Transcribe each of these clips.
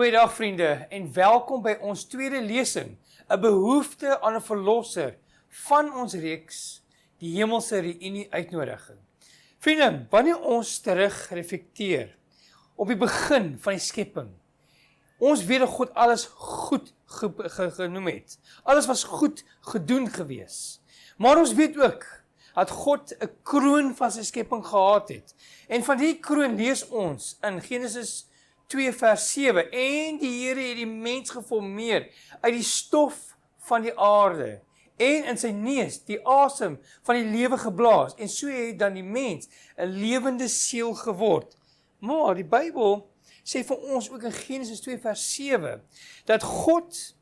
Goeiedag vriende en welkom by ons tweede lesing, 'n behoefte aan 'n verlosser van ons reeks, die hemelse reunie uitnodiging. Vriende, wanneer ons terug reflekteer op die begin van die skepping, ons weet dat God alles goed genoem het. Alles was goed gedoen gewees. Maar ons weet ook dat God 'n kroon van sy skepping gehad het. En van die kroon lees ons in Genesis 2 vers 7, en die Here het die mens geformeer uit die stof van die aarde, en in sy neus die asem van die lewe geblaas, en so het dan die mens 'n lewende siel geword. Maar die Bybel sê vir ons ook in Genesis 2 vers 7, dat God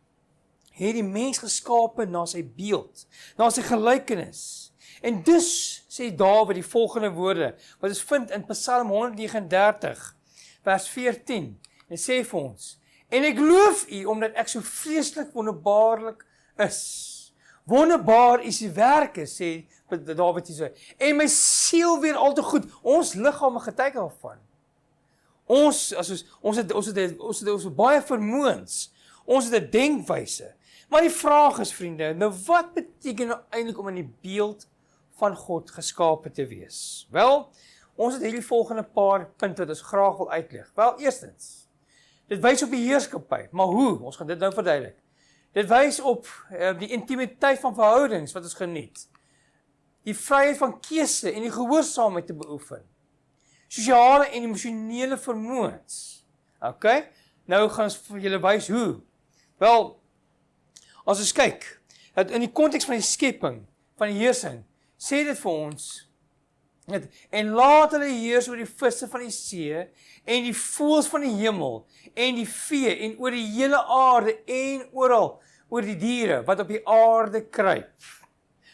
het die mens geskape na sy beeld, na sy gelykenis. En dus sê Dawid die volgende woorde, wat ons vind in Psalm 139, vers 14, en sê vir ons, en ek loof U, omdat ek so vreeslik wonderbaarlik is. Wonderbaar is die werke, sê Dawid hier so, en my siel weer al te goed. Ons liggame getuig daarvan. Ons het baie vermoëns. Ons het 'n denkwyse. Maar die vraag is, vriende, nou wat beteken nou eintlik om in die beeld van God geskape te wees? Wel, ons het hierdie volgende paar punte wat ons graag wil uitlig. Wel, eerstens, dit wys op die heerskappy, maar hoe? Ons gaan dit nou verduidelik. Dit wys op die intimiteit van verhoudings wat ons geniet. Die vryheid van keuse en die gehoorsaamheid te beoefen. Sosiale en emosionele vermoëns. OK? Nou gaan ons vir julle wys hoe. Wel, as ons kyk, dat in die konteks van die skepping, van die heersing, sê dit vir ons, en laat hulle heers oor die visse van die see, en die voëls van die hemel, en die vee, en oor die hele aarde, en oral, oor die diere, wat op die aarde kruip.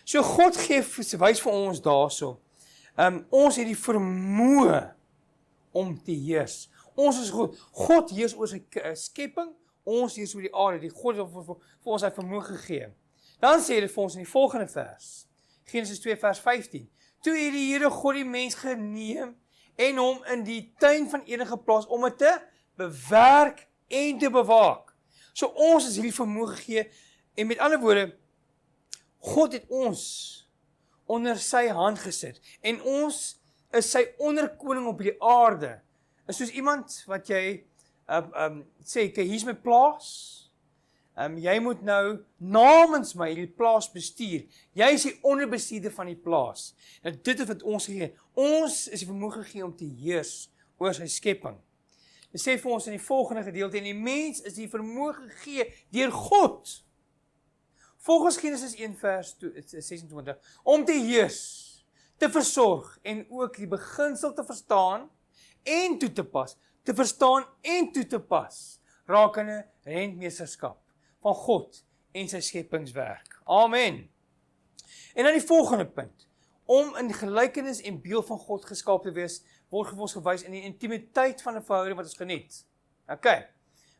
So God wys vir ons daarso, ons het die vermoë om te heers. Ons is goed. God heers oor sy skepping, ons heers oor die aarde, die God het vir ons sy vermoë gegee. Dan sê dit vir ons in die volgende vers, Genesis 2 vers 15, toe het die Here God die mens geneem en hom in die tuin van Eden geplaas om dit te bewerk en te bewaak. So ons is hierdie vermoë gegee, en met ander woorde, God het ons onder sy hand gesit, en ons is sy onderkoning op die aarde. Is soos iemand wat jy sê, okay, hier is my plaas, jy moet nou namens my die plaas bestuur. Jy is die onderbestuurder van die plaas. Nou dit is wat ons gegee. Ons is die vermoë gegee om te heers oor sy skepping. Dit sê vir ons in die volgende gedeelte, en die mens is die vermoë gegee deur God. Volgens Genesis 1 vers 26, om te heers, te versorg, en ook die beginsel te verstaan en toe te pas, te verstaan en toe te pas, rakende rentmeesterskap van God en sy skepingswerk. Amen. En dan die volgende punt, om in gelykenis en beeld van God geskaap te wees, word ons gewys in die intimiteit van 'n verhouding wat ons geniet. OK,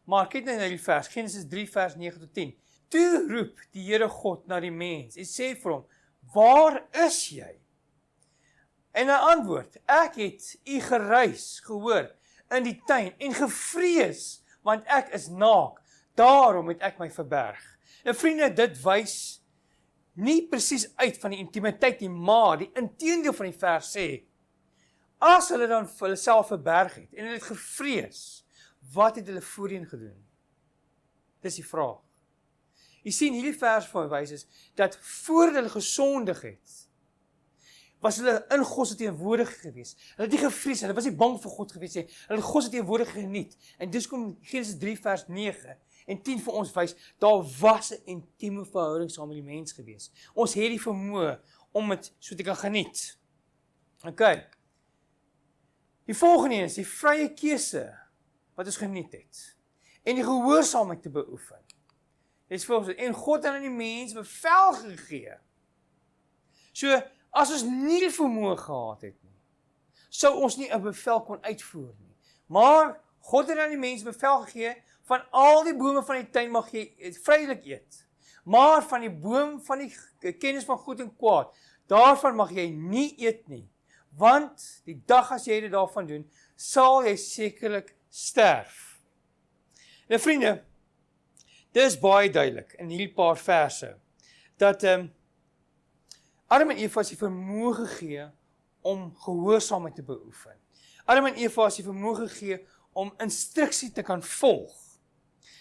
maar kyk nou na die vers, Genesis 3 vers 9 tot 10. Toe roep die Here God na die mens en sê vir hom, waar is jy? En hy antwoord, ek het u geruis gehoor in die tuin en gevrees, want ek is naak, daarom het ek my verberg. En vriende, dit wys nie presies uit van die intimiteit nie, maar die inteendeel van die vers sê, as hulle dan vir hulle self verberg het, en hulle het gevrees, wat het hulle voorheen gedoen? Dis die vraag. Jy sien, hierdie vers van wys is, dat voor hulle gesondig het, was hulle in God se teenwoordigheid gewees. Hulle het nie gevrees, hulle was nie bang vir God gewees nie. Hulle het God se teenwoordigheid geniet. En dis kom Genesis 3 vers 9 en 10 vir ons wys, daar was 'n intieme verhouding saam met die mens gewees. Ons het die vermoë om dit so te kan geniet. OK. Die volgende een is die vrye keuse wat ons geniet het. En die gehoorsaamheid te beoefen. Dit is vir ons, en God het aan die mens bevel gegee. So, as ons nie die vermoë gehad het nie, sou ons nie 'n bevel kon uitvoer nie. Maar God het aan die mens bevel gegee, van al die bome van die tuin mag jy vrylik eet. Maar van die boom van die kennis van goed en kwaad, daarvan mag jy nie eet nie. Want die dag as jy dit daarvan doen, sal jy sekerlik sterf. Nou vriende, dit is baie duidelik in hierdie paar verse, dat Adam en Eva is die vermoë gegee om gehoorsaamheid te beoefen. Adam en Eva is die vermoë gegee om instruksie te kan volg.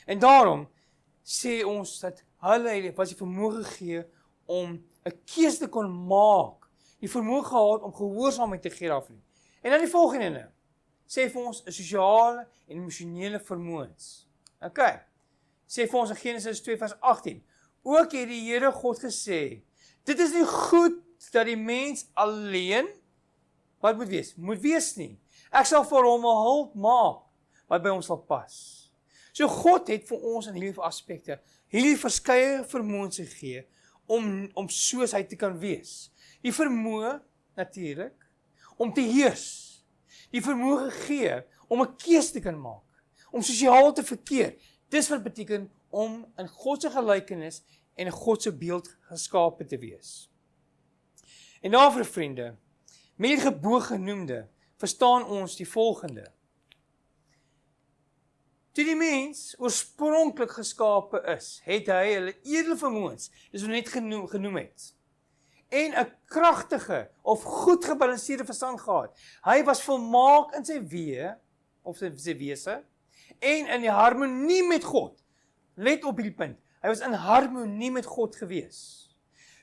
En daarom sê ons dat hulle was die vermoë gegee om 'n keuse te kon maak, die vermoë gehad om gehoorsaamheid te gee daarvan. En dan die volgende sê vir ons 'n sosiale en emosionele vermoëns. Okay. Sê vir ons in Genesis 2 vers 18. Ook het die Here God gesê, dit is nie goed dat die mens alleen, wat moet wees? Moet wees nie. Ek sal vir hom 'n hulp maak, wat by hom sal pas. So God het vir ons in hierdie aspekte, hierdie verskeie vermoëns gegee, om soos hy te kan wees. Die vermoë, natuurlik, om te heers. Die vermoë gegee, om 'n keuse te kan maak. Om sosiaal te verkeer. Dis wat beteken om in God se gelykenis en in God se beeld geskape te wees. En daarvoor vriende, met die gebogenoemde, verstaan ons die volgende. Toe die mens oorspronklik geskape is, het hy hulle edele vermoëns, dis wat net genoem het, en 'n kragtige of goed gebalanseerde verstand gehad. Hy was volmaak in sy weë, of sy wese, en in die harmonie met God. Let op hierdie punt, hy was in harmonie met God gewees.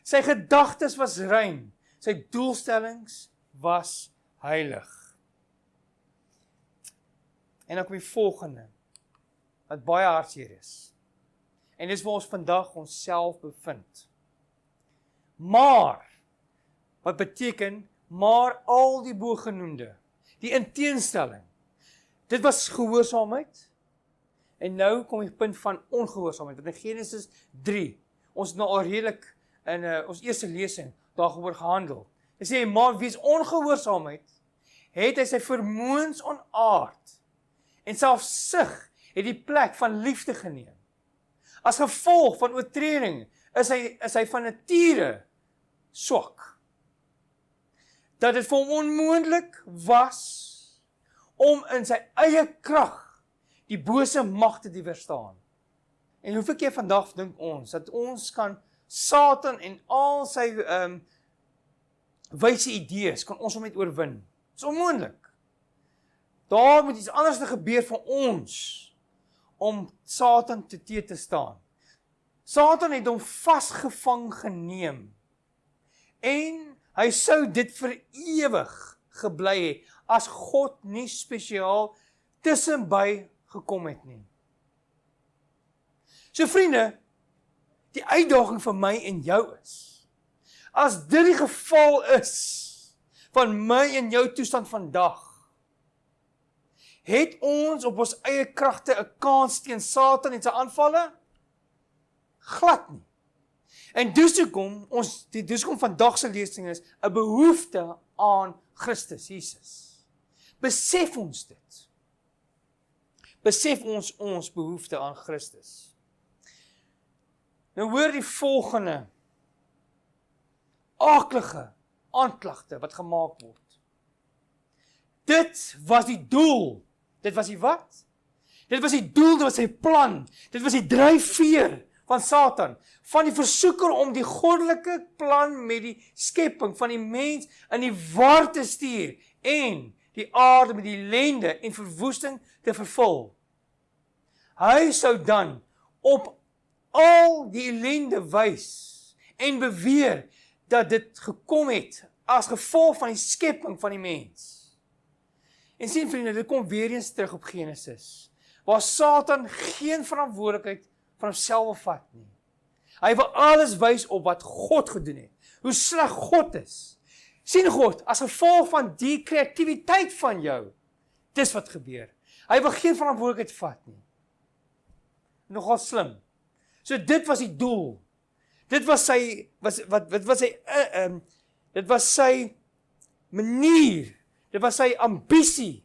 Sy gedagtes was rein, sy doelstellings was heilig. En dan kom die volgende, wat baie hartseer is. En dis waar ons vandag onsself bevind. Maar, wat beteken, maar al die bogenoemde, die inteenstelling, dit was gehoorsaamheid, en nou kom die punt van ongehoorsaamheid, wat in Genesis 3, ons het nou al redelik in ons eerste lesing daaroor gehandel. Hy sê, maar wees ongehoorsaamheid, het hy sy vermoëns onaard, en selfsug het die plek van liefde geneem. As gevolg van oortreding is hy van nature swak. Dat dit vir hom onmoontlik was om in sy eie krag die bose magte te weerstaan. En hoeveel keer vandag dink ons dat ons kan Satan en al sy wyse idees kan ons hom net oorwin. Dit is onmoontlik. Daar moet iets anders gebeur vir ons om Satan te staan. Satan het hom vasgevang geneem en hy sou dit vir ewig gebly het as God nie spesiaal tussenby gekom het nie. So vriende, die uitdaging vir my en jou is, as dit die geval is van my en jou toestand vandag, het ons op ons eie kragte 'n kans teen Satan en sy aanvalle? Glad nie. En dus kom vandag se lesing is 'n behoefte aan Christus Jesus. Besef ons dit. Besef ons behoefte aan Christus. Nou hoor die volgende aaklige aanklagte wat gemaak word. Dit was die doel. Dit was die wat? Dit was die doel, dit was sy plan. Dit was die dryfveer van Satan, van die versoeker om die goddelike plan met die skepping van die mens in die war te stuur en die aarde met die ellende en verwoesting te vervul. Hy sou dan op al die ellende wys en beweer dat dit gekom het as gevolg van die skepping van die mens. En sien vriende, dit kom weer eens terug op Genesis, waar Satan geen verantwoordelikheid van homself wil vat nie. Hy wil alles wys op wat God gedoen het, hoe sleg God is. Sien God, as gevolg van die kreatiwiteit van jou, dis wat gebeur. Hy wil geen verantwoordelikheid vat nie. Nogal slim. So dit was die doel. Dit was sy manier, dit was sy ambisie,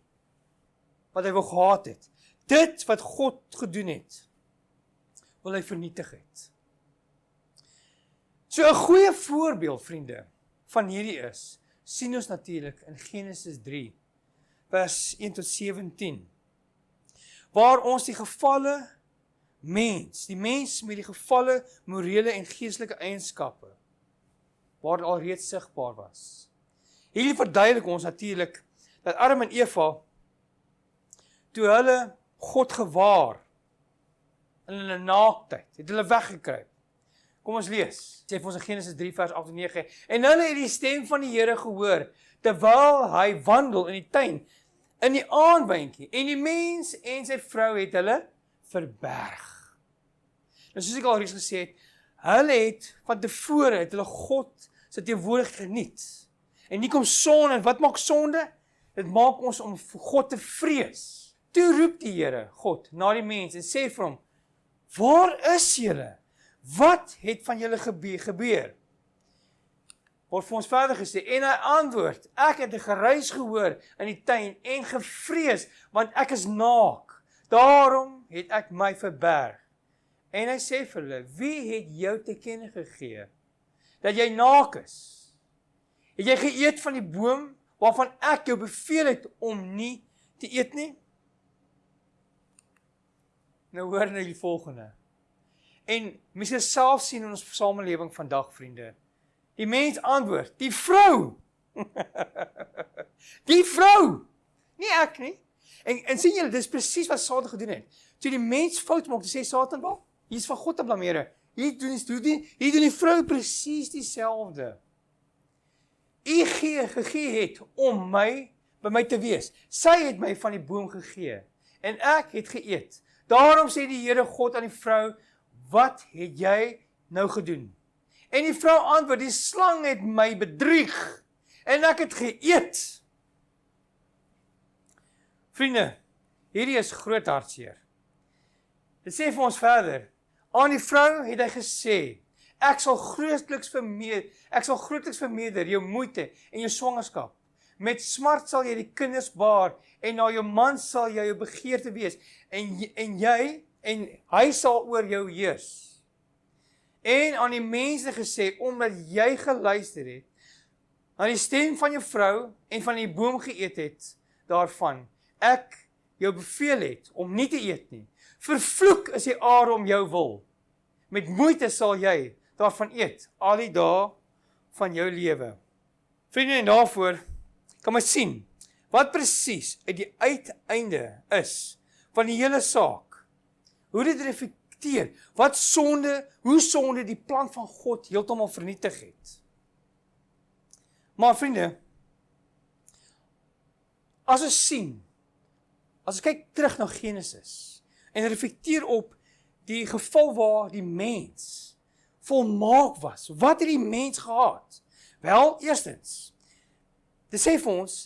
wat hy wil gehad het. Dit wat God gedoen het, wil hy vernietig het. So 'n goeie voorbeeld, vriende, van hierdie is, sien ons natuurlik in Genesis 3, vers 1 tot 17, waar ons die gevalle mens, die mens met die gevalle morele en geestelike eienskappe, waar dit alreeds sigbaar was. Hierdie verduidelik ons natuurlik, dat Adam en Eva, toe hulle God gewaar, in hulle naaktheid, het hulle weggekruip. Kom ons lees, sê vir ons in Genesis 3 vers 8 en 9, en hulle het die stem van die Here gehoor, terwyl hy wandel in die tuin, in die aandwyntjie, en die mens en sy vrou het hulle verberg. Nou soos ek al reeds gesê het, hulle het van tevore het hulle God se teenwoordigheid geniet. En nie kom sonde, en wat maak sonde? Dit maak ons om vir God te vrees. Toe roep die Here, God, na die mens en sê vir hom, waar is julle? Wat het van julle gebeur? Word vir ons verder gesê, en hy antwoord, ek het 'n geruis gehoor in die tuin en gevrees, want ek is naak. Daarom het ek my verberg. En hy sê vir hulle, wie het jou te kenne gegee, dat jy naak is? Het jy geëet van die boom, waarvan ek jou beveel het om nie te eet nie? Nou hoor nou die volgende. En mens kan self sien in ons samelewing vandag, vriende. Die mens antwoord, die vrou. Die vrou. Nie ek nie. En sien julle, dis presies wat Satan gedoen het. Toe die mens fout maak, sê Satan wel, hier is van God te blameer. Hier doen die vrou presies dieselfde. U gegee het om by my te wees. Sy het my van die boom gegee en ek het geëet. Daarom sê die Here God aan die vrou, wat het jy nou gedoen? En die vrou antwoord, die slang het my bedrieg en ek het geëet. Vriende, hierdie is groot hartseer. Dit sê vir ons verder, aan die vrou het hy gesê, ek sal grootliks vermeerder jou moeite en jou swangerskap. Met smart sal jy die kinders baar en na jou man sal jy jou begeerte wees en hy sal oor jou heers. En aan die mense gesê, omdat jy geluister het aan die stem van jou vrou en van die boom geëet het daarvan, ek jou beveel het om nie te eet nie. Vervloek is die aarde om jou wil. Met moeite sal jy daarvan eet, al die dae van jou lewe. Vriende, en daarvoor kan my sien, wat presies uit die uiteinde is van die hele saak. Hoe dit reflekteer, hoe sonde die plan van God heeltemal vernietig het. Maar vriende, as ons sien, as ons kyk terug na Genesis, en reflekteer op die geval waar die mens volmaak was, wat het die mens gehad? Wel, eerstens, dit sê vir ons,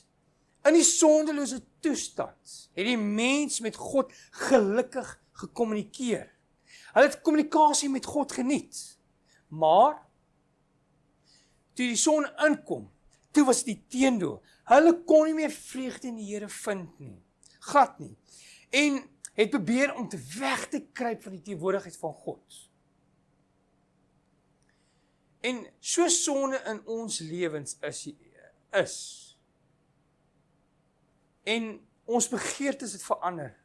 in die sondelose toestand, het die mens met God gelukkig gekommunikeer. Hulle het kommunikasie met God geniet. Maar, toe die son inkom, toe was die teendeel. Hulle kon nie meer vreugde in die Here vind nie. Glad nie. En het probeer om te weg te kruip van die teenwoordigheid van God. En so sonde in ons lewens is. En ons begeertes het verander.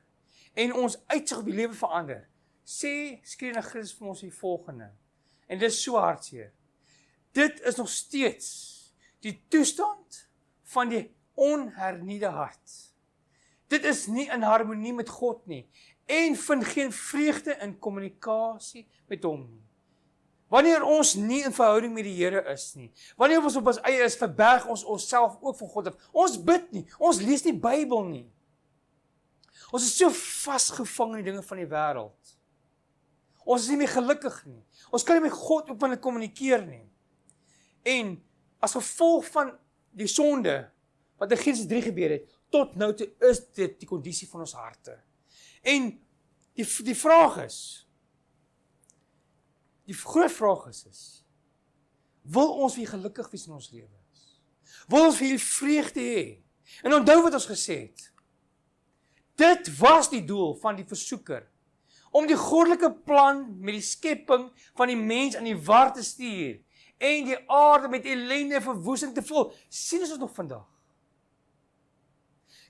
En ons uitsig op die lewe verander. Skree na Christus vir ons die volgende. En dit is so hartseer. Dit is nog steeds die toestand van die onhernieuwde hart. Dit is nie in harmonie met God nie. En vind geen vreugde in kommunikasie met hom nie. Wanneer ons nie in verhouding met die Here is nie, wanneer ons op ons eie is, verberg ons onsself ook van God. Ons bid nie, ons lees nie Bybel nie. Ons is so vasgevang in die dinge van die wêreld. Ons is nie meer gelukkig nie. Ons kan nie met God openlik kommunikeer nie. En as gevolg van die sonde, wat in Genesis 3 gebeur het, tot nou toe is dit die kondisie van ons harte. En die vraag is, die groot vraag is, wil ons weer gelukkig wees in ons lewens? Wil ons weer vreugde hê? En onthou wat ons gesê het. Dit was die doel van die versoeker, om die goddelike plan met die skepping van die mens aan die war te stuur, en die aarde met ellende en verwoesting te vul. Sien ons dit nog vandag?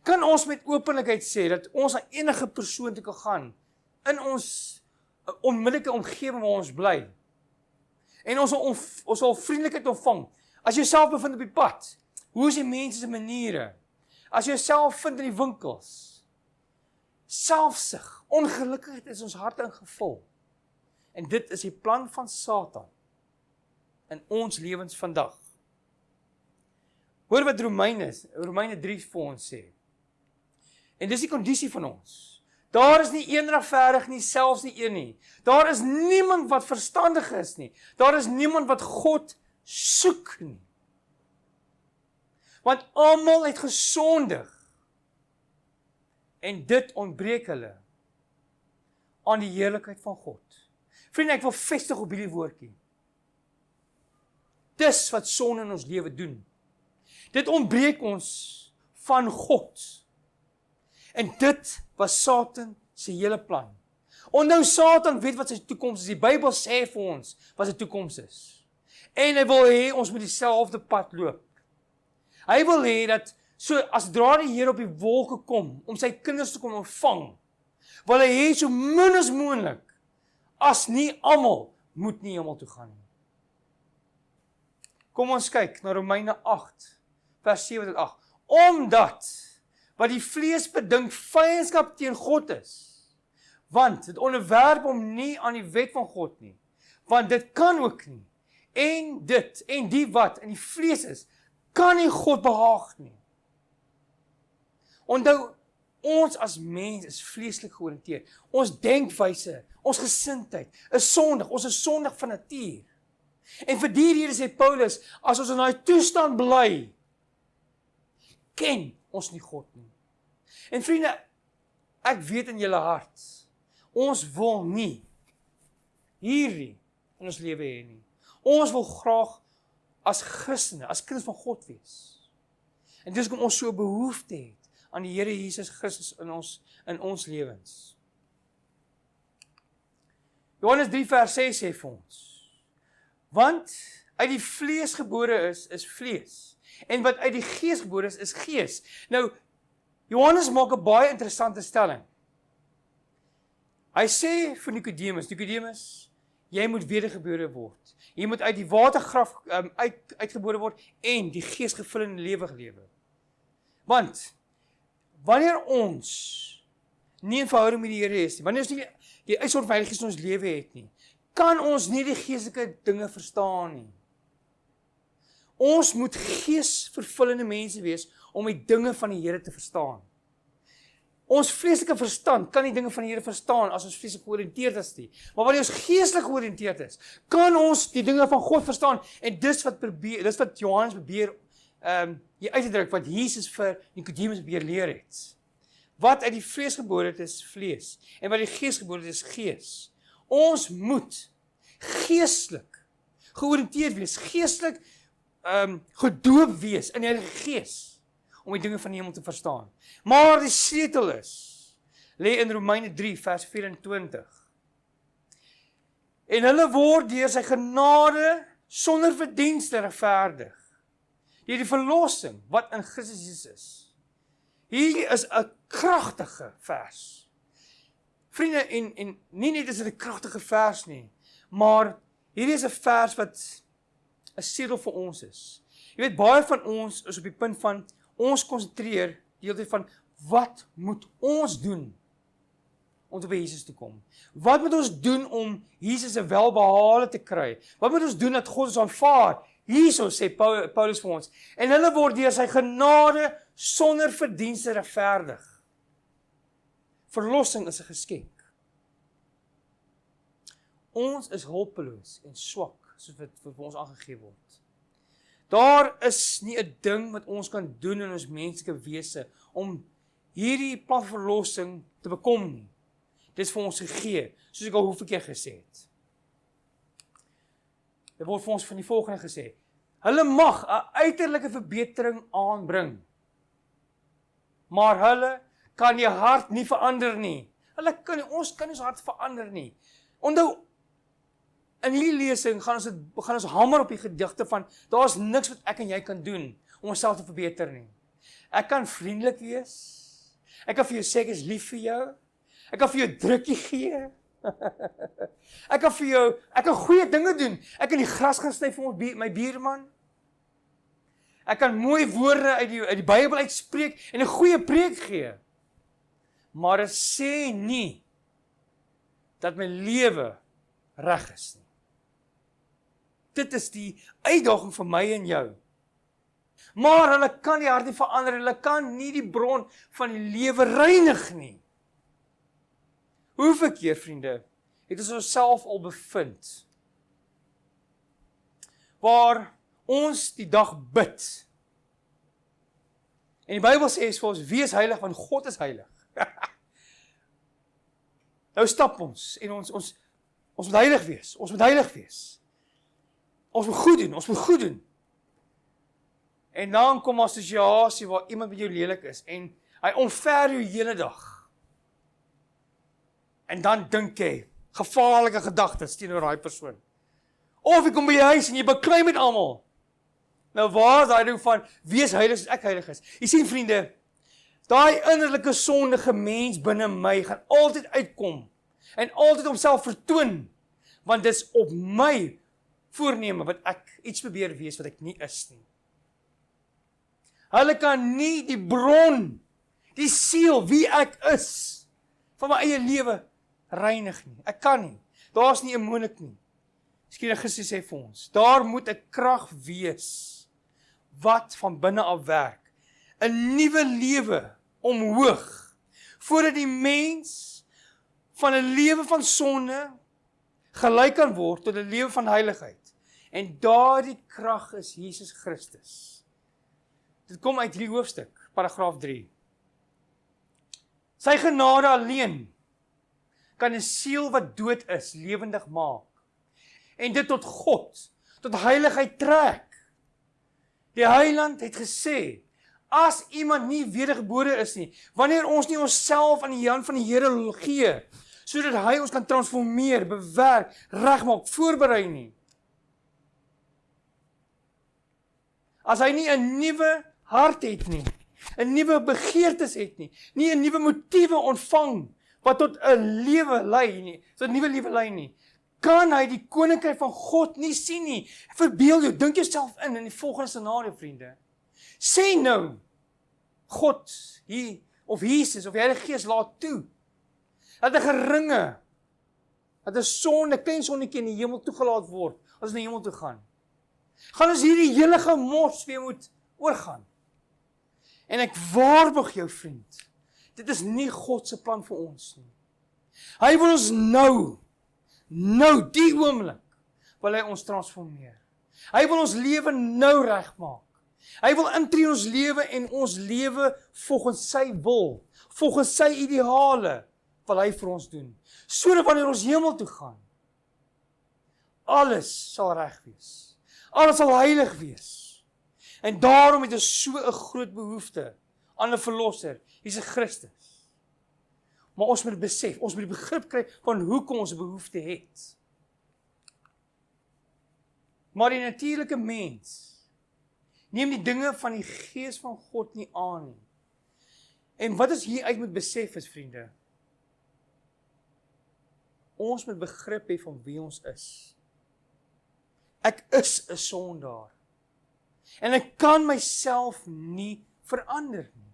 Kan ons met openlikheid sê dat ons aan enige persoon toe kan gaan in ons onmiddellike omgewing waar ons bly en ons sal vriendelikheid ontvang. As jy jouself bevind op die pad, hoe is die mense se maniere? As jy jouself vind in die winkels, selfsug, ongelukkigheid is ons harte ingevul. En dit is die plan van Satan in ons lewens vandag. Hoor wat Romeine 3 vir ons sê. En dis die kondisie van ons. Daar is nie een regverdig nie, selfs nie een nie. Daar is niemand wat verstandig is nie. Daar is niemand wat God soek nie. Want almal het gesondig. En dit ontbreek hulle aan die heerlikheid van God. Vriende, ek wil vestig op hierdie woordjie. Dis wat sonde in ons lewe doen. Dit ontbreek ons van God. En dit was Satan se hele plan. Onthou, Satan weet wat sy toekoms is. Die Bybel sê vir ons wat sy toekoms is. En hy wil hê ons moet dieselfde pad loop. Hy wil hê dat so as dra die Here op die wolke kom om sy kinders te kom ontvang, wil hy hê so min as moontlik, as nie almal, moet nie hemel toe gaan nie. Kom ons kyk na Romeine 8, vers 7 tot 8. Omdat wat die vlees bedink vyandskap teen God is, want dit onderwerp hom nie aan die wet van God nie, want dit kan ook nie. En die wat in die vlees is, kan nie God behaag nie. Onthou, ons as mens is vleeslik georiënteerd. Ons denkwyse, ons gesindheid is sondig. Ons is sondig van natuur. En vir die rede sê Paulus, as ons in daai toestand bly, ken ons nie God nie. En vriende, ek weet in julle hart, ons wil nie hierdie in ons lewe hê nie. Ons wil graag as Christene, as kinders van God wees. En dis hoekom ons so behoefte het aan die Here Jesus Christus in ons lewens. Johannes 3 vers 6 sê vir ons, want uit die vlees gebore is vlees, en wat uit die gees gebore is gees. Nou, Johannes maak 'n baie interessante stelling. Hy sê vir Nicodemus, jy moet wedergebore word. Jy moet uit die watergraf uitgebore word en die geesgevulde lewe gelewe. Want wanneer ons nie in verhouding met die Here is nie, wanneer ons nie die uitstort van die Heilige Gees in ons lewe het nie, kan ons nie die geestelike dinge verstaan nie. Ons moet geesvervullende mense wees om die dinge van die Here te verstaan. Ons vleeslike verstand kan die dinge van die Here verstaan as ons vleeslik georiënteerd is nie. Maar wanneer ons geestelik georiënteerd is, kan ons die dinge van God verstaan. En dis wat Johannes probeer hier uit te druk, wat Jesus vir Nicodemus probeer leer het. Wat uit die vlees gebore het is vlees, en wat die gees gebore het is gees. Ons moet geestelik georiënteerd wees, geestelik gedoop wees in die Heilige Gees, om die dinge van die hemel te verstaan. Maar die sleutel lê in Romeine 3 vers 24. En hulle word deur sy genade sonder verdienste regverdig, deur die verlossing wat in Christus Jesus is. Hier is 'n kragtige vers. Vriende, en nie net is dit 'n kragtige vers nie, maar hier is 'n vers wat 'n sleutel vir ons is. Jy weet, baie van ons is op die punt van ons konsentreer die hele tyd van wat moet ons doen om te by Jesus te kom? Wat moet ons doen om Jesus se welbehae te kry? Wat moet ons doen dat God ons aanvaar? Hierso sê Paulus vir ons. En hulle word deur sy genade sonder verdienste regverdig. Verlossing is 'n geskenk. Ons is hulpeloos en swak, soos wat vir ons aangegee word. Daar is nie 'n ding wat ons kan doen in ons menslike wese om hierdie plan van verlossing te bekom nie. Dit is vir ons gegee, soos ek al hoeveel keer gesê het. Dit word vir ons van die volgende gesê: hulle mag 'n uiterlike verbetering aanbring, maar hulle kan jou hart nie verander nie. Ons kan nie ons hart verander nie. Onthou, in hierdie lesing gaan ons hamer op die gedigte van, daar's niks wat ek en jy kan doen om onsself te verbeter nie. Ek kan vriendelik wees. Ek kan vir jou sê ek is lief vir jou. Ek kan vir jou 'n drukkie gee. Ek kan goeie dinge doen. Ek kan die gras gaan sny vir my buurman. Ek kan mooi woorde uit die Bybel uitspreek en 'n goeie preek gee. Maar dit sê nie dat my lewe reg is nie. Dit is die uitdaging vir my en jou. Maar hulle kan die hart nie verander, hulle kan nie die bron van die lewe reinig nie. Hoeveel keer, vriende, het ons onsself al bevind waar ons die dag bid. En die Bybel sê vir ons, wees heilig want God is heilig. Nou stap ons en ons moet heilig wees. Ons moet heilig wees. Ons moet goed doen. En dan kom 'n situasie waar iemand met jou lelik is en hy omver jou hele dag. En dan dink jy gevaarlike gedagtes teenoor daai persoon. Of jy kom by jou huis en jy beklei met almal. Nou waar is daai ding van wees heilig soos ek heilig is? Jy sien vriende, daai innerlike sondige mens binne my gaan altyd uitkom en altyd homself vertoon, want dis op my voorneme wat ek iets probeer wees wat ek nie is nie. Hulle kan nie die bron, die siel, wie ek is, van my eie lewe reinig nie. Ek kan nie. Daar's nie 'n moontlik nie. Miskien Christus sê vir ons, daar moet 'n krag wees wat van binne af werk. 'n Nuwe lewe omhoog, voordat die mens van 'n lewe van sonde gelyk kan word tot 'n lewe van heiligheid. En daardie krag is Jesus Christus. Dit kom uit hierdie hoofstuk, paragraaf 3. Sy genade alleen kan 'n siel wat dood is, lewendig maak. En dit tot God, tot heiligheid trek. Die Heiland het gesê, as iemand nie wedergebore is nie, wanneer ons nie onsself aan die hand van die Here gee, sodat hy ons kan transformeer, bewerk, regmaak, voorberei nie. As hy nie 'n nuwe hart het nie, 'n nuwe begeertes het nie, nie 'n nuwe motiewe ontvang wat tot 'n lewe lei nie, tot 'n nuwe lewe lei nie, kan hy die koninkryk van God nie sien nie. Verbeel jou, dink jouself in die volgende scenario, vriende. Sê nou, God hier of Jesus of die Heilige Gees laat toe dat 'n geringe, dat 'n sonde, klein sonnetjie in die hemel toegelaat word as ons na die hemel toe gaan. Gaan ons hierdie hele gemors weer moet oorgaan. En ek waarborg jou, vriend, dit is nie God se plan vir ons nie. Hy wil ons nou die oomblik wil hy ons transformeer. Hy wil ons lewe nou regmaak. Hy wil intree in ons lewe en ons lewe volgens sy wil, volgens sy ideale wil hy vir ons doen. Sodat wanneer ons hemel toe gaan, alles sal reg wees. Alles sal heilig wees. En daarom het ons so 'n groot behoefte aan 'n verlosser, Jesus Christus. Maar ons moet besef, ons moet die begrip kry van hoekom ons 'n behoefte het. Maar die natuurlike mens neem die dinge van die Gees van God nie aan nie. En wat ons hieruit moet besef is, vriende, ons moet begrip hê van wie ons is. Ek is 'n sondaar. En ek kan myself nie verander nie.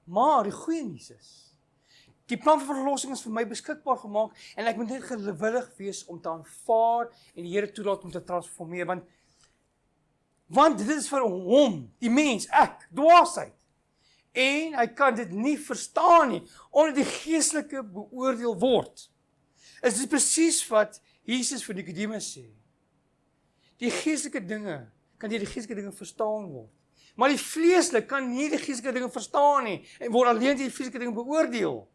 Maar die goeie nuus is, die plan van verlossing is vir my beskikbaar gemaak en ek moet net gewillig wees om te aanvaar en die Here toelaat om te transformeer, want dit is vir hom, die mens, ek, dwaasheid. En hy kan dit nie verstaan nie, omdat die geestelike beoordeel word. Is dit presies wat Jesus vir Nikodemus sê. Die geestelike dinge kan deur die geestelike dinge verstaan word. Maar die vleeslik kan nie die geestelike dinge verstaan nie en word alleen deur die vleeslike dinge beoordeel.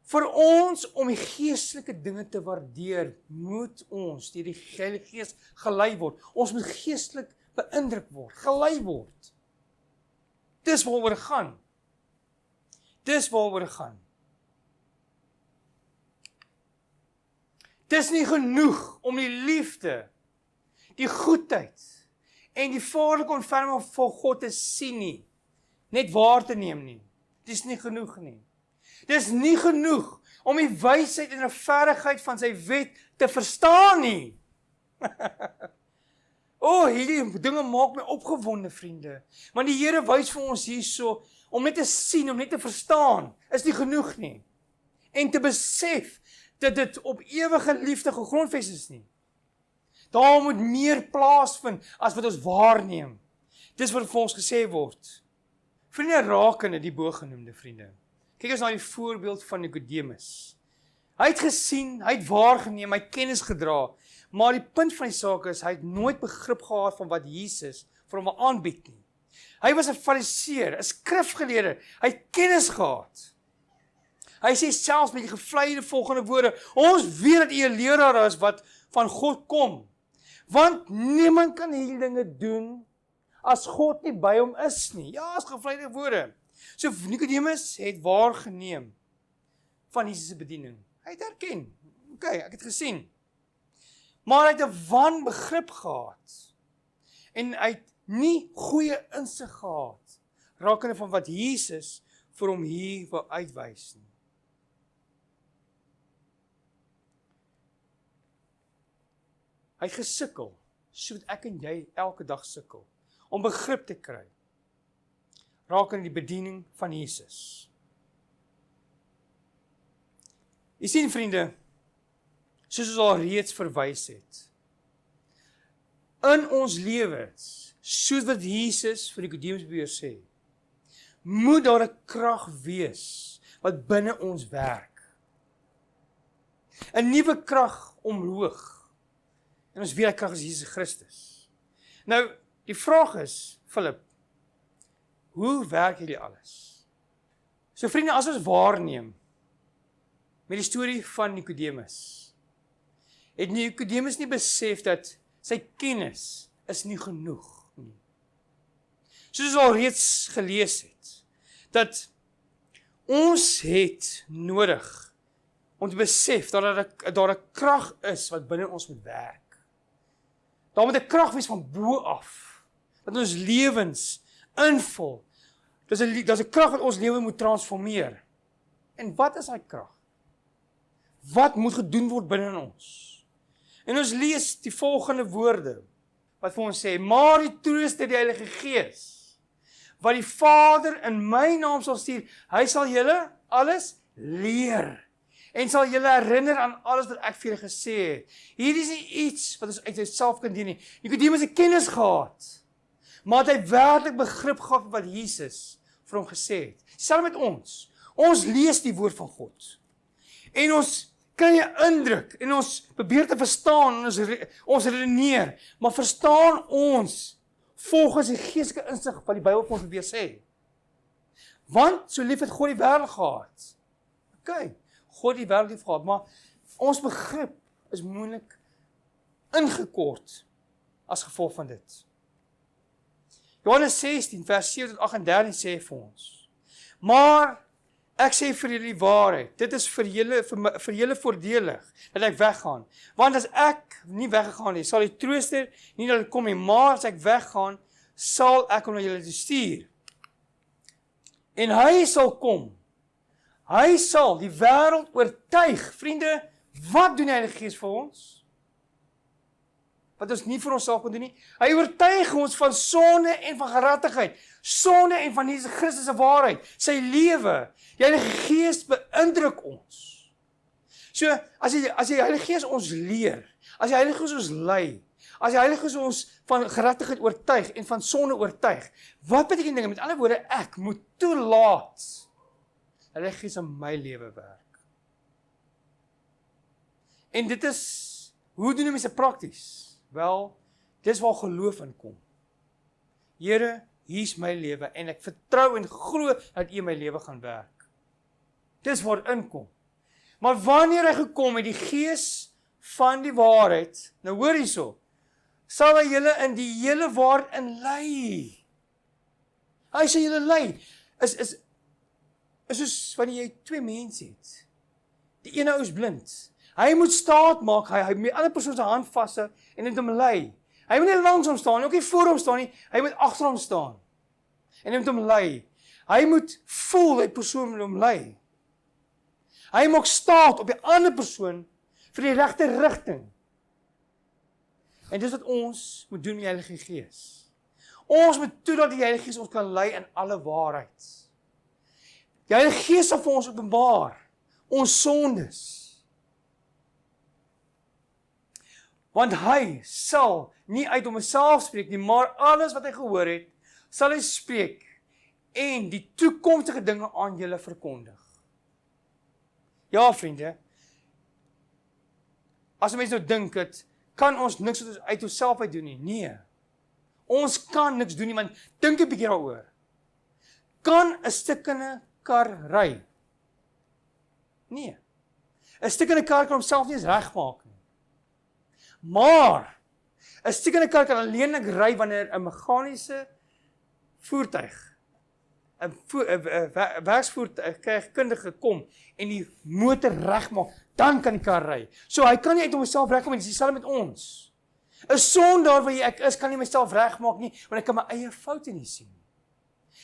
Vir ons om die geestelike dinge te waardeer, moet ons deur die Heilige Gees gelei word. Ons moet geestelik beïndruk word, gelei word. Dis waaroor dit gaan. Dis waaroor dit gaan. Dis nie genoeg om die liefde, die goedheid en die vaderlike ontferming van God te sien nie, net waar te neem nie. Dis nie genoeg nie. Dis nie genoeg om die wysheid en regverdigheid van sy wet te verstaan nie. Hierdie dinge maak my opgewonde, vriende. Want die Here wys vir ons hierso, om net te sien, om net te verstaan, is nie genoeg nie. En te besef, dat dit op ewige liefde gegrondves is nie. Daar moet meer plaasvind, as wat ons waarneem. Dis wat vir ons gesê word. Vriende, rakende die bogenoemde vriende. Kyk ons na die voorbeeld van Nikodemus. Hy het gesien, hy het waargeneem, hy het kennis gedra, maar die punt van die saak is, hy het nooit begrip gehad van wat Jesus vir hom aanbied nie. Hy was 'n fariseer, 'n skrifgeleerde, hy het kennis gehad. Hy sê selfs met die gevleide volgende woorde, ons weet dat U 'n leraar is wat van God kom, want niemand kan hierdie dinge doen, as God nie by hom is nie. Ja, as gevleide woorde. So Nikodemus het waargeneem van Jesus se bediening. Hy het erken, ek het gesien. Maar hy het 'n wanbegrip gehad. En hy het nie goeie insig gehad rakende van wat Jesus vir hom hier wil uitwys nie. Hy het gesukkel, soos ek en jy elke dag sukkel, om begrip te kry rakende die bediening van Jesus. Jy sien, vriende, soos ons al reeds verwys het, in ons lewens, soos wat Jesus vir Nikodemus beheer sê, moet daar 'n krag wees wat binne ons werk. 'n Nuwe krag omhoog. En ons weet die krag is Jesus Christus. Nou, die vraag is, Philip, hoe werk hierdie alles? So vriende, as ons waarneem met die storie van Nikodemus, het Nikodemus nie besef dat sy kennis is nie genoeg nie. Soos ons al reeds gelees het, dat ons het nodig om te besef dat daar 'n krag is wat binne ons moet werk. Daar moet 'n krag wees van bo af, dat ons lewens invul. Dis 'n krag wat ons lewe moet transformeer. En wat is daai krag? Wat moet gedoen word binne in ons? En ons lees die volgende woorde, wat vir ons sê, maar die Trooster, die Heilige Gees, wat die Vader in my naam sal stuur, hy sal julle alles leer, en sal julle herinner aan alles wat ek vir julle gesê het. Hierdie is nie iets wat ons uit onsself kan doen nie. Nikodemus het kennis gehad, maar het hy werklik begrip gehad wat Jesus vir hom gesê het. Selfs met ons. Ons lees die woord van God. En ons kry 'n indruk en ons probeer te verstaan en ons redeneer, maar verstaan ons volgens die geestelike insig wat die Bybel vir ons probeer sê. Want so lief het God die wêreld gehad. God die wêreld lief gehad, maar ons begrip is moeilik ingekort as gevolg van dit. Johannes 16 vers 7 tot 38 sê vir ons, maar ek sê vir julle die waarheid, dit is vir julle voordelig, dat ek weggaan. Want as ek nie weggegaan nie, sal die Trooster nie dat kom nie, maar as ek weggaan, sal ek hom na julle toe stuur. En hy sal kom. Hy sal die wêreld oortuig. Vriende, wat doen die Heilige Gees vir ons? Wat ons nie vir onsself kan doen nie. Hy oortuig ons van sonde en van geregtigheid. Sonde en van Jesus Christus se waarheid. Sy lewe. Die Heilige Gees beïndruk ons. So, as die Heilige Gees ons leer, as die Heilige Gees ons lei, as die Heilige Gees ons van geregtigheid oortuig en van sonde oortuig, wat beteken dinge? Met ander woorde, ek moet toelaat die Heilige Gees in my lewe werk. En dit is, hoe doen mense prakties? Wel, dis waar geloof in kom. Here, hier is my lewe en ek vertrou en glo dat U in my lewe gaan werk. Dis waar inkom. Maar wanneer hy gekom het, die Gees van die waarheid, nou hoor hierso, sal hy julle in die hele waarheid inlei. Hy sal julle lei. Is soos wanneer jy twee mense het. Die ene ou is blind. Hy moet staat maak, hy met ander persoon se hand vashou en dit hom lei. Hy moet nie langs hom staan nie, ook nie voor hom staan nie, hy moet agter hom staan. En hy moet hom lei. Hy moet voel die persoon moet hom lei. Hy maak staat op die ander persoon vir die regte rigting. En dis wat ons moet doen met die Heilige Gees. Ons moet toelaat die Heilige Gees ons kan lei in alle waarheid. Die Heilige Gees sal vir ons openbaar ons sondes. Want hy sal nie uit homself spreek nie, maar alles wat hy gehoor het, sal hy spreek en die toekomstige dinge aan julle verkondig. Ja, vriende, as mense nou dink het, kan ons niks uit onsself uit doen nie. Nee. Ons kan niks doen nie, want dink 'n bietjie daaroor. Kan 'n stukkende kar ry? Nee. 'n stukkende kar kan homself nie eens regmaak nie. Maar 'n stukkende kar kan alleenlik ry wanneer 'n meganiese voertuig 'n werksvoertuigkundige kom en die motor regmaak, dan kan die kar ry. So hy kan nie uit homself regmaak nie, dis dieselfde met ons. 'n Sondaar waar ek is, kan nie myself regmaak nie, want ek kan my eie foute nie sien.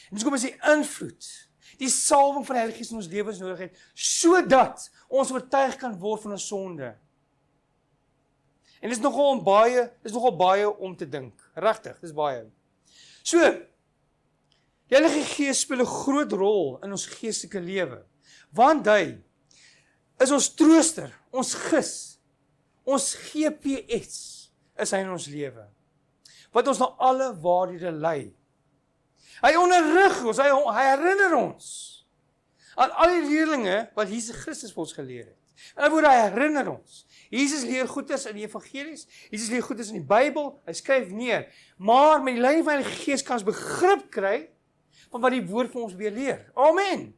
En dis kom as die invloed, die salwing van die Heilige Gees in ons lewens nodig het, sodat ons oortuig kan word van ons sonde. En dis nogal baie om te dink. Regtig, dis baie. So, die Heilige Gees speel 'n groot rol in ons geestelike lewe, want hy is ons trooster, ons gis, ons GPS is hy in ons lewe, wat ons na alle waarhede lei. Hy onderrig ons, hy herinner ons aan al die leerlinge wat Jesus Christus vir ons geleer het. In ander woorde, hy herinner ons. Jesus leer goeders in die evangelies, Jesus leer goeders in die Bybel, hy skryf neer, maar met die leiding van die Heilige Gees kan ons begrip kry van wat die woord vir ons weer leer. Amen.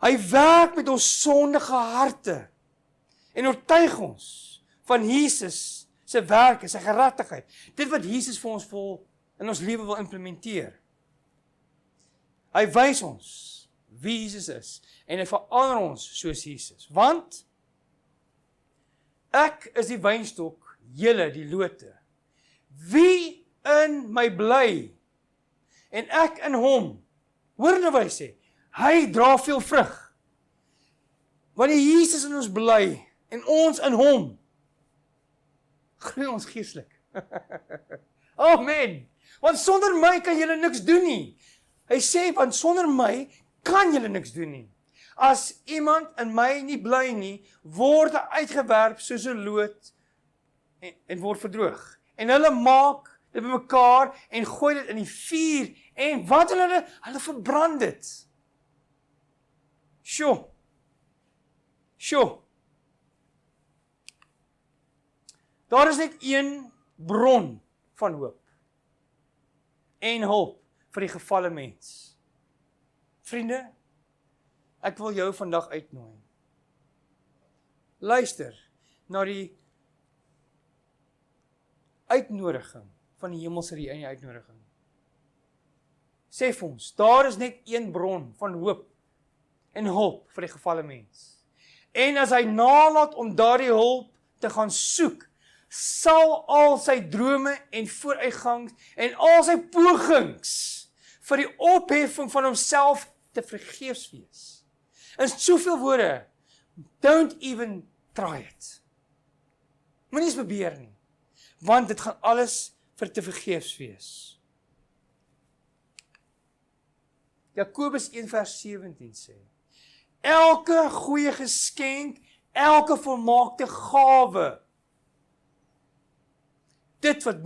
Hy werk met ons sondige harte en oortuig ons van Jesus se werk en sy geregtigheid. Dit wat Jesus vir ons in ons lewe wil implementeer. Hy wys ons wie Jesus is en hy verander ons soos Jesus. Want ek is die wynstok, julle die lote. Wie in my bly en ek in hom. Hoor nou wat hy sê, hy dra veel vrug. Wanneer Jesus in ons bly en ons in hom, groei ons geestelik. Amen. Want sonder my kan julle niks doen nie. Hy sê, want sonder my kan julle niks doen nie. As iemand in my nie bly nie, word hy uitgewerp soos 'n loot en word verdroog. En hulle maak dit bymekaar en gooi dit in die vuur en wat hulle verbrand dit. Sjoe. Daar is net een bron van hoop en hulp vir die gefalle mens. Vriende, ek wil jou vandag uitnooi. Luister na die uitnodiging van die hemelse die uitnodiging. Sê vir ons, daar is net een bron van hoop en hulp vir die gefalle mens. En as hy nalat om daardie hulp te gaan soek, sal al sy drome en vooruitgangs en al sy pogings vir die opheffing van homself te vergeefs wees. In soveel woorde, don't even try it. Moenie eens probeer nie, want dit gaan alles vir te vergeefs wees. Jakobus 1:17 sê, elke goeie geskenk, elke volmaakte gawe, dit wat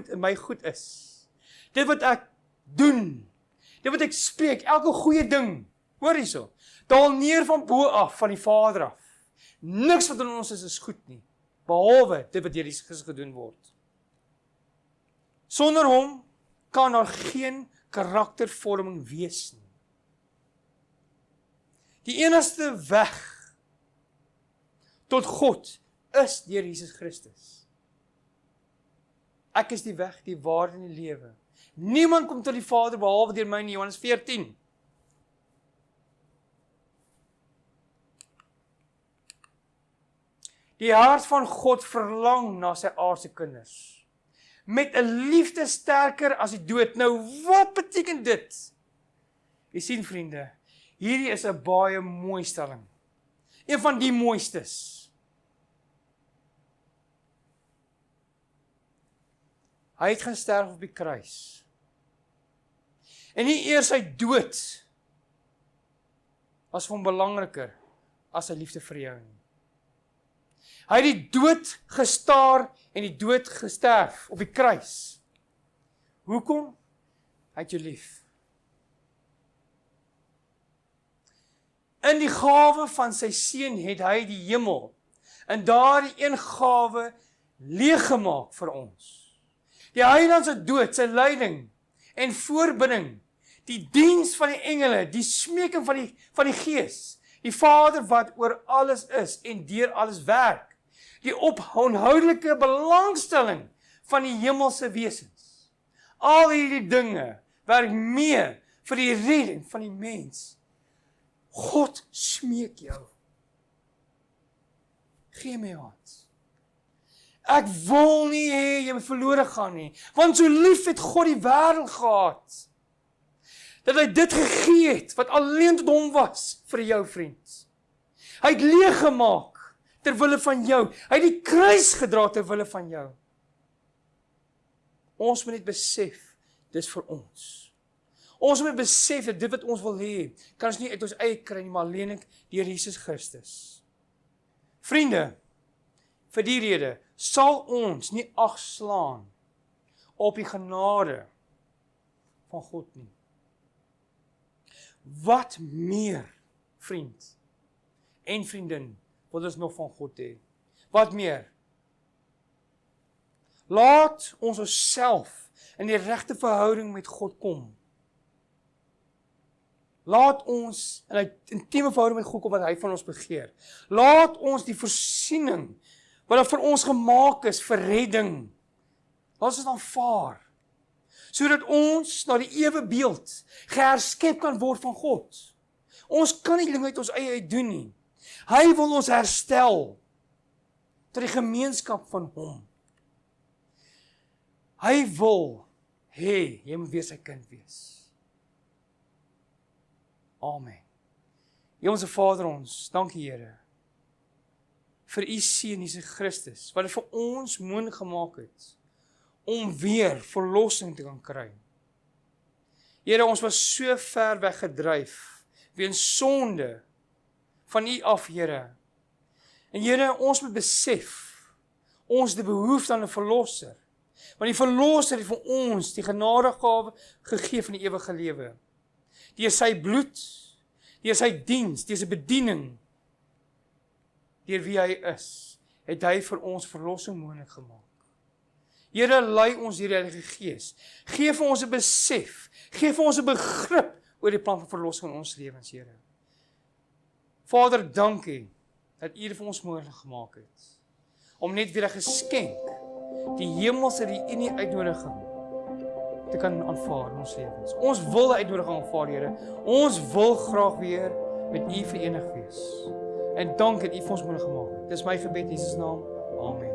in my goed is, dit wat ek doen, dit wat ek spreek, elke goeie ding, hoor hierso, daal neer van bo af, van die Vader af. Niks wat in ons is goed nie, behalwe dit wat deur Jesus Christus gedoen word. Sonder hom kan daar geen karaktervorming wees nie. Die enigste weg tot God is deur Jesus Christus. Ek is die weg, die waarheid en die lewe. Niemand kom tot die Vader behalwe deur my nie, Johannes 14. Die hart van God verlang na sy aardse kinders. Met 'n liefde sterker as die dood. Nou, wat beteken dit? Jy sien vriende, hierdie is 'n baie mooi stelling. Een van die mooistes. Hy het gaan sterf op die kruis. En nie eers sy dood was vir hom belangriker as sy liefde vir jou nie. Hy het die dood gestaar en die dood gesterf op die kruis. Hoekom? Hy het jou lief. In die gawe van sy seun het hy die hemel in daardie een gawe leeggemaak vir ons. Die heiland se dood, sy lyding en voorbidding, die diens van die engele, die smeking van die Gees, die Vader wat oor alles is en deur alles werk, die onhoudelike belangstelling van die hemelse wesens. Al hierdie dinge werk mee vir die redding van die mens. God smeek jou. Gee my hand. Ek wil nie hê jy moet verlore gaan nie, want so lief het God die wêreld gehad, dat hy dit gegee het, wat alleen tot hom was, vir jou vriend. Hy het leeg gemaak, ter wille van jou. Hy het die kruis gedra ter wille van jou. Ons moet net besef, dis vir ons. Ons moet besef dat dit wat ons wil hê, kan ons nie uit ons eie kry nie, maar alleenlik deur Jesus Christus. Vriende, vir die rede sal ons nie ag slaan op die genade van God nie. Wat meer, vriend en vriendin, wil ons nog van God hê? Wat meer? Laat ons onsself in die regte verhouding met God kom. Laat ons in 'n intieme verhouding met God kom wat hy van ons begeer. Laat ons die voorsiening wat vir ons gemaak is vir redding, laat ons dit aanvaar, sodat ons na die ewe beeld geherskep kan word van God. Ons kan nie dinge uit ons eie uit doen nie. Hy wil ons herstel tot die gemeenskap van hom. Hy wil hê jy moet weer sy kind wees. Amen. Hemelse Vader ons, dankie Here vir u seun Jesus Christus, wat dit vir ons moontlik gemaak het om weer verlossing te kan kry. Here, ons was so ver weggedryf weens sonde van u af, Here. En Here, ons moet besef, ons het die behoefte aan 'n verlosser. Want die verlosser het vir ons die genadegawe gegee van die ewige lewe. Deur sy bloed, deur sy diens, deur sy bediening, deur wie hy is, het hy vir ons verlossing moontlik gemaak. Here, lei ons deur die Heilige Gees. Gee vir ons 'n besef, gee vir ons 'n begrip oor die plan van verlossing in ons lewens, Here. Vader, dankie dat u dit vir ons moontlik gemaak het, om net weer 'n geskenk, die hemelse, die unie uitnodiging, te kan aanvaar in ons lewens. Ons wil die uitnodiging aanvaar, Here. Ons wil graag weer met u verenig wees. En dankie dat u vir ons moontlik gemaak het. Dis my gebed in Jesus naam. Amen.